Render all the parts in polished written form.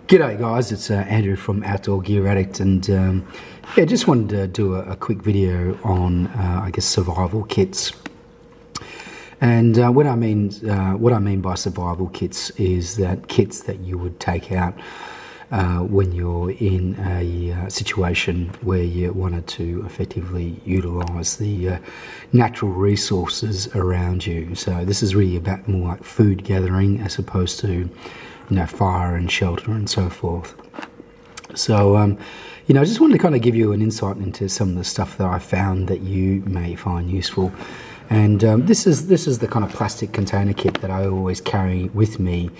G'day guys, it's Andrew from Outdoor Gear Addict, and yeah, just wanted to do a quick video on I guess survival kits. And what I mean by survival kits is that kits that you would take out when you're in a situation where you wanted to effectively utilize the natural resources around you. So this is really about more like food gathering as opposed to fire and shelter and so forth. So, I just wanted to kind of give you an insight into some of the stuff that I found that you may find useful. And this is the kind of plastic container kit that I always carry with me,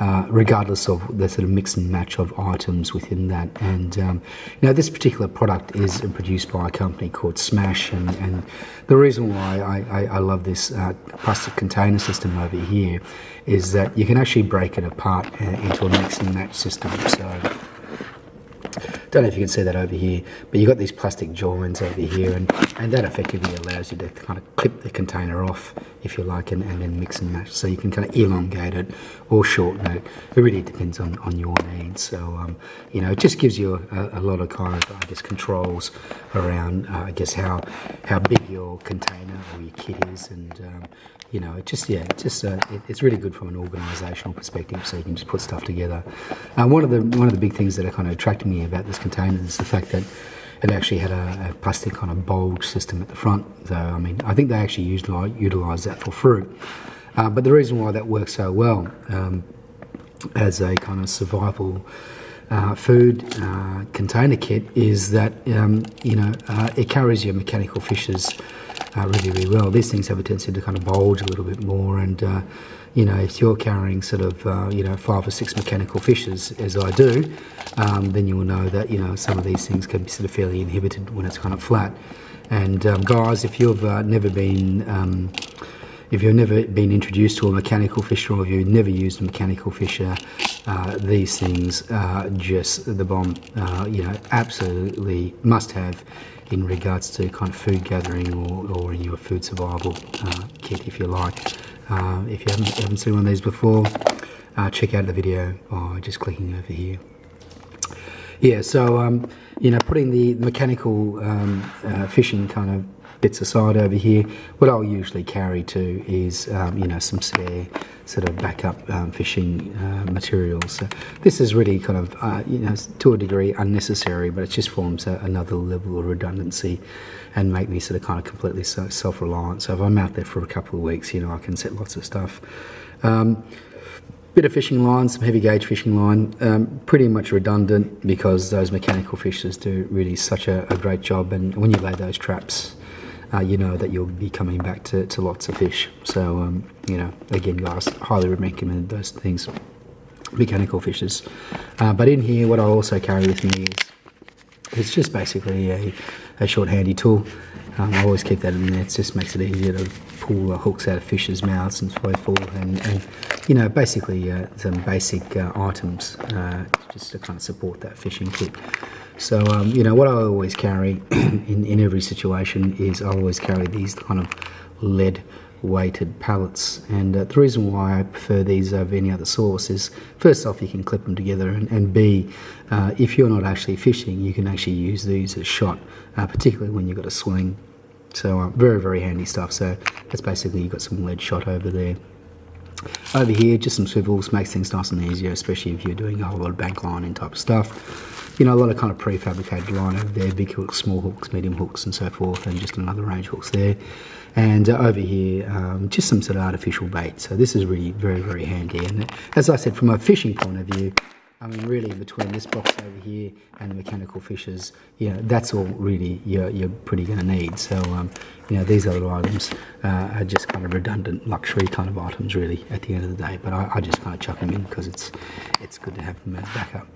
regardless of the sort of mix and match of items within that. And this particular product is produced by a company called Smash, and the reason why I love this plastic container system over here is that you can actually break it apart into a mix and match system. So don't know if you can see that over here, but you've got these plastic joins over here, and that effectively allows you to kind of clip the container off, if you like, and then mix and match. So you can kind of elongate it or shorten it. It really depends on your needs. So, it just gives you a lot of kind of, I guess, controls around, how big your container or your kit is, and it's really good from an organisational perspective, so you can just put stuff together. One of the big things that kind of attracted me about this container is the fact that it actually had a plastic kind of bulge system at the front. So I think they actually utilise that for fruit. But the reason why that works so well as a kind of survival food container kit is that it carries your mechanical fishes really well. These things have a tendency to kind of bulge a little bit more, and if you're carrying sort of 5 or 6 mechanical fishes, as I do, then you will know that some of these things can be sort of fairly inhibited when it's kind of flat. And guys, if you've never been introduced to a mechanical fisher, or if you've never used a mechanical fisher, these things are just the bomb. Absolutely must have in regards to kind of food gathering or in your food survival kit, if you like. If you haven't seen one of these before, check out the video by just clicking over here. Yeah, so putting the mechanical fishing kind of bits aside over here, what I'll usually carry too is some spare sort of backup fishing materials. So this is really kind of to a degree unnecessary, but it just forms another level of redundancy and make me sort of kind of completely self-reliant. So if I'm out there for a couple of weeks, I can set lots of stuff. Bit of fishing line, some heavy gauge fishing line, pretty much redundant because those mechanical fishers do really such a great job, and when you lay those traps, you know that you'll be coming back to lots of fish. So, again, guys, highly recommend those things, mechanical fishers. But in here, what I also carry with me is just basically a short handy tool. I always keep that in there. It just makes it easier to pull hooks out of fish's mouths and so forth, and basically some basic items just to kind of support that fishing kit. So, what I always carry in every situation is I always carry these kind of lead-weighted pallets. And the reason why I prefer these over any other source is, first off, you can clip them together, and B, if you're not actually fishing, you can actually use these as shot, particularly when you've got a sling. So, very, very handy stuff. So, that's basically, you've got some lead shot over there. Over here, just some swivels, makes things nice and easier, especially if you're doing a whole lot of bank lining type of stuff. A lot of kind of prefabricated line over there, big hooks, small hooks, medium hooks and so forth, and just another range of hooks there. And over here, just some sort of artificial bait. So this is really very, very handy. And as I said, from a fishing point of view, really between this box over here and the mechanical fishers, that's all really you're pretty going to need. So, these other items are just kind of redundant luxury kind of items really at the end of the day. But I just kind of chuck them in because it's good to have them as backup.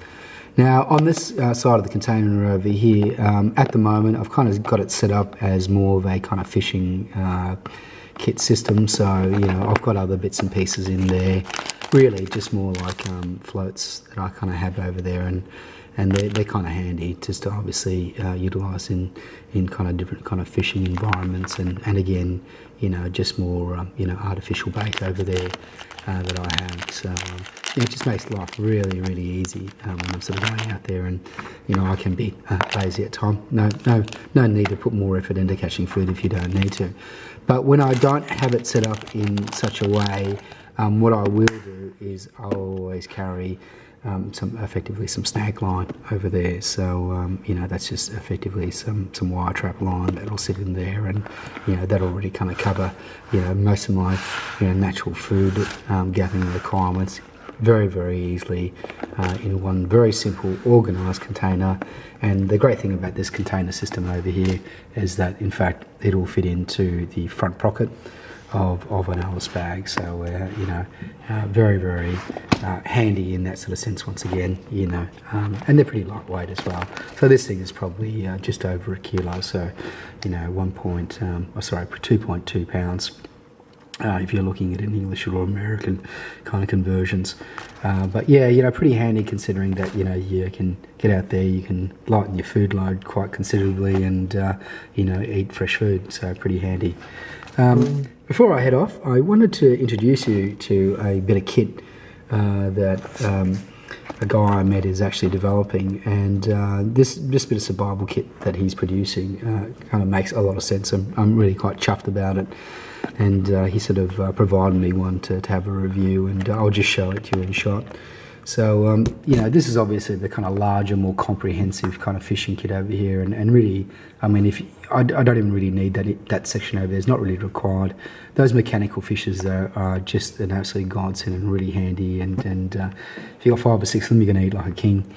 Now, on this side of the container over here, at the moment, I've kind of got it set up as more of a kind of fishing kit system. So, I've got other bits and pieces in there. really just more like floats that I kind of have over there, and they're kind of handy just to obviously utilise in kind of different kind of fishing environments, and again, you know, just more artificial bait over there that I have. So it just makes life really, really easy when I'm sort of going out there, and you know, I can be lazy at time. No need to put more effort into catching food if you don't need to. But when I don't have it set up in such a way, what I will do is I'll always carry effectively some snag line over there. So you know, that's just effectively some wire trap line that'll sit in there, and you know, that'll already kind of cover, you know, most of my, you know, natural food gathering requirements very, very easily in one very simple organised container. And the great thing about this container system over here is that in fact it'll fit into the front pocket of an Alice bag. So you know, very, very handy in that sort of sense once again, you know, and they're pretty lightweight as well. So this thing is probably just over a kilo, so you know, 2.2 pounds. If you're looking at an English or American kind of conversions. But yeah, you know, pretty handy considering that, you know, you can get out there, you can lighten your food load quite considerably, and, you know, eat fresh food, so pretty handy. Before I head off, I wanted to introduce you to a bit of kit that a guy I met is actually developing, and this bit of survival kit that he's producing kind of makes a lot of sense. I'm really quite chuffed about it. And he sort of provided me one to have a review, and I'll just show it to you in shot. So, you know, this is obviously the kind of larger, more comprehensive kind of fishing kit over here, and really, I mean, I don't even really need that section over there. It's not really required. Those mechanical fishers are just an absolute godsend and really handy, and if you've got 5 or 6 of them, you're going to eat like a king.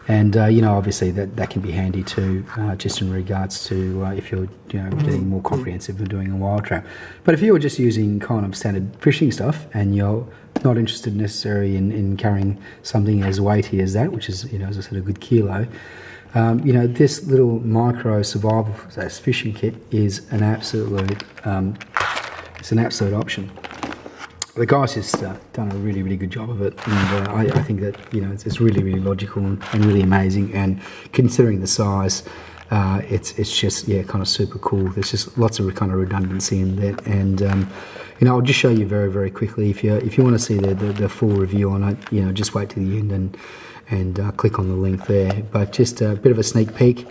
And you know, obviously that can be handy too, just in regards to if you're, you know, getting more comprehensive and doing a wild trap. But if you're just using kind of standard fishing stuff and you're not interested necessarily in carrying something as weighty as that, which is, you know, as I said, a good kilo, you know, this little micro survival fishing kit is an absolute it's an absolute option. The guy's just done a really, really good job of it, and I think that, you know, it's really, really logical and really amazing. And considering the size, it's just, yeah, kind of super cool. There's just lots of kind of redundancy in there, and you know, I'll just show you very, very quickly. If you want to see the full review on it, you know, just wait to the end and click on the link there. But just a bit of a sneak peek.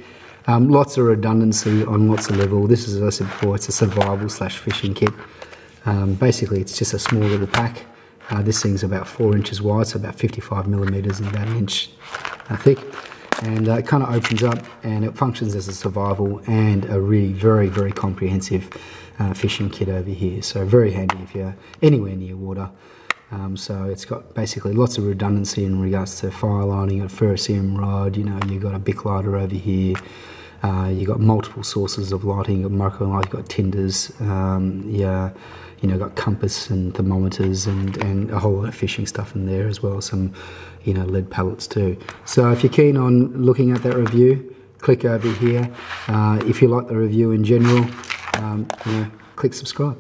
Lots of redundancy on lots of level. This is, as I said before, it's a survival / fishing kit. Basically, it's just a small little pack. This thing's about 4 inches wide, so about 55 millimeters and about 1 inch thick. And it kind of opens up, and it functions as a survival and a really very, very comprehensive fishing kit over here. So very handy if you're anywhere near water. So it's got basically lots of redundancy in regards to fire lining. You've got a ferrocerium rod, you know, you've got a bic lighter over here. You've got multiple sources of lighting, you've got micro light, you've got tinders, you know, got compass and thermometers and a whole lot of fishing stuff in there as well, some, you know, lead pellets too. So if you're keen on looking at that review, click over here. If you like the review in general, you know, click subscribe.